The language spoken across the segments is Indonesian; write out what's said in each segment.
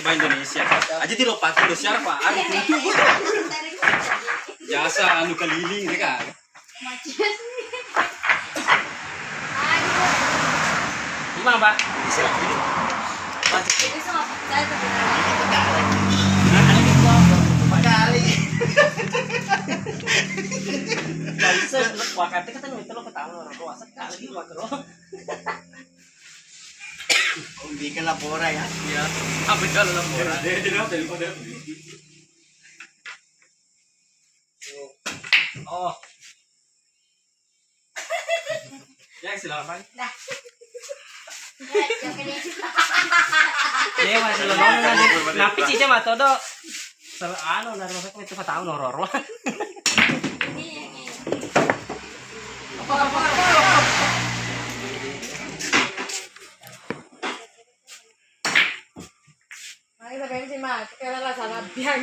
coba Indonesia. Aja di lopak Indonesia Pak. Anu tunjuk. Jasa anu keliling ya kan. Gimana Pak? Bisa ini. Ini semua saya Kali. Bisa waktu kita itu lo ketahuan orang tua sekali di waktu lo. Hindi ka labora ya. Iya. Apa kalau laporan? Dia telepon dia. Oh. Ya silakan. dah. Dia masih lo nanti. Napi cica mah todo. Anu na rosak itu ketahuan horor. Ini yang ini. Mari sabihin si Ma, kaya lang sana biang.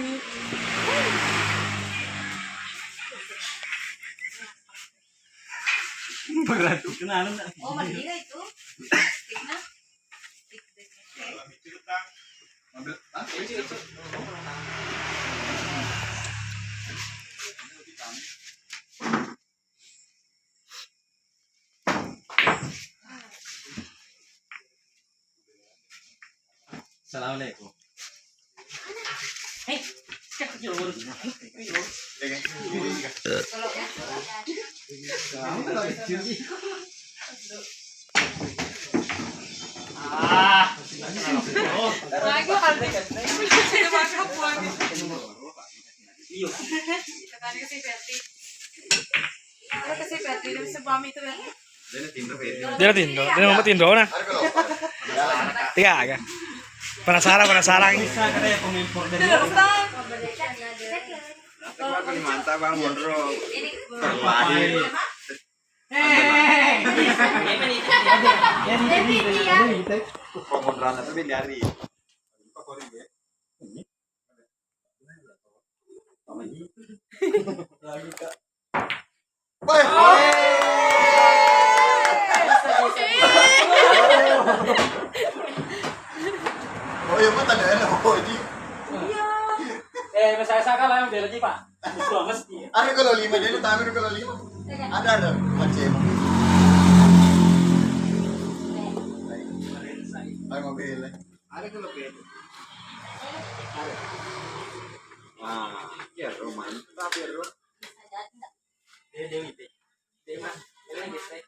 Berat tuh kenalan. Oh, Madura itu. Tikna. Assalamualaikum. Hei, sekarang kecil urus. Kalau ya. Ah, Lagi alde. Sudah masuk pulang. iyo. Katanya ke si Betty. Kalau ke si Betty, dia bisa pamit itu kan. Dia mau tindo na. Tiga aga. Penasaran. Bisa kada pemimpor dari. Ako ni Manta bang Monro. Ini Pemondran na sabi dari. Oh iya mata na oh di. Saya lah yang dia lagi Pak. Itu mesti. Ano kalau 5 dia tayo kalau 5. Ada macam. Ay mobil. Ada kalau pwede. Ah, ya roman. Tapi ro. Dia itu. Dia mah. Dia lagi saya.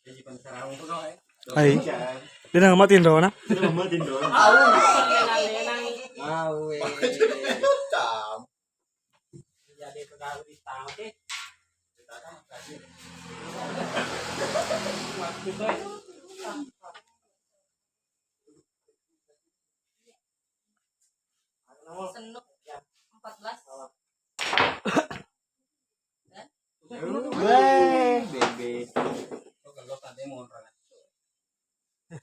Jadi pensarang itu no. Ay. Dia na mau tindo na. Awe. Tam. Jadi pegawai di tahu deh. Waktu itu. senuk 14. Bebe. Kalau tadi mau orang. 12.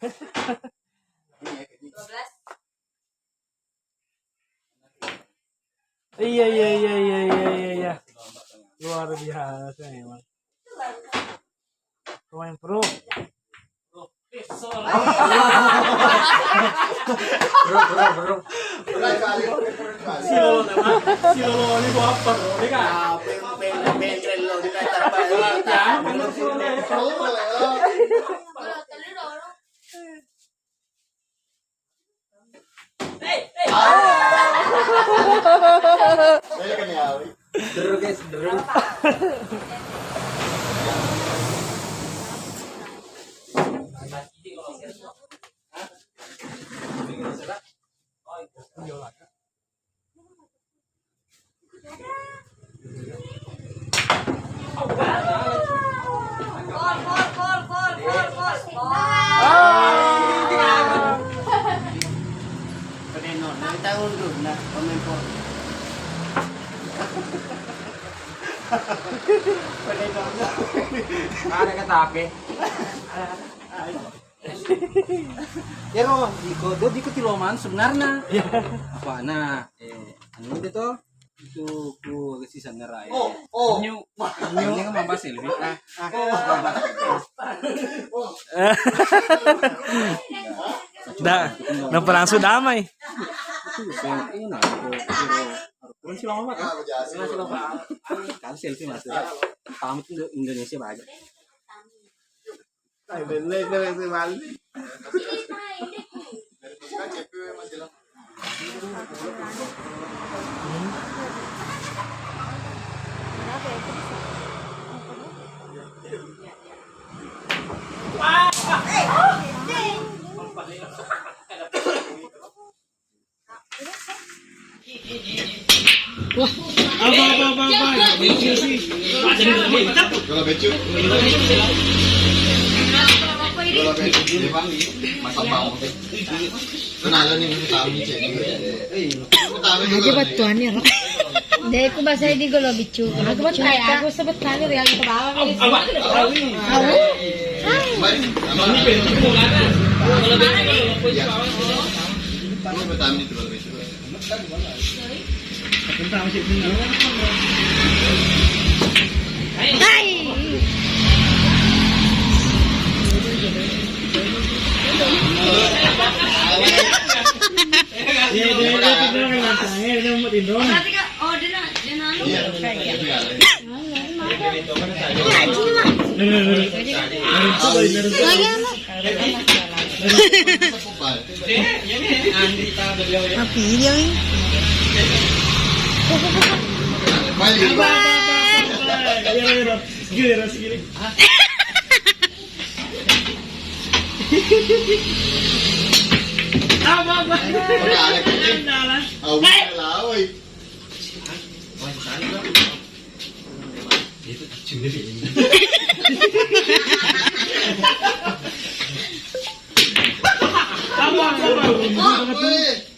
Iya. Luar biasa emang. Pemain pro. Bro. Kali. Si Lolo ini gua apa? Ini kan. Bentren lo di kata Saya kan ya. Deru guys, deru. Tahun dulu na pemimpin. Ada kata apa? Ya roh, di ketiloman sebenarnya. Apa nah? Anu itu tuh itu ku sisa ngerai. Nyu kan mambas selfie. Dah, nampak langsung damai. Kurang sih lama kan? Kan selfie mas. Pamit Indonesia banyak. Apa. Kalau becu. Kalau becu dia panggil, masak mau. Kenalan nih tamu cek. Aja batuan ya, Rok. Deh, aku bahasa di golo bicu. Aku sebut kali yang ke bawah ini. Kalau bertamu itu kalau becu. Hai. Api dia ni. Segini. Apa?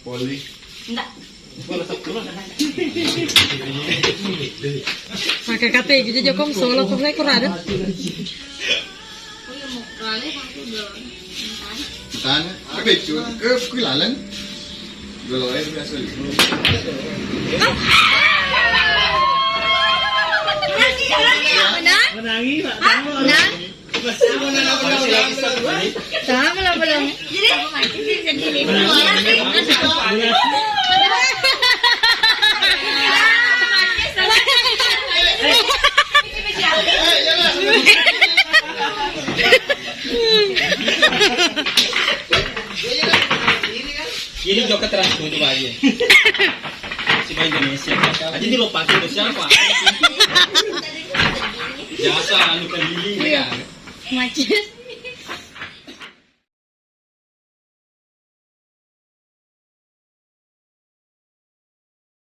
Poli. Maka kata gitu Jokong solo kok saya kurang. Tan, becu ke kuilalan. Kalau air biasa. Menangi, Pak. Nah. Sama lah belum. Jadi Ini joket transfer coba aja. Si Indonesia. Aja dilopatin tuh siapa? Jasa anu keliling ya. Macis.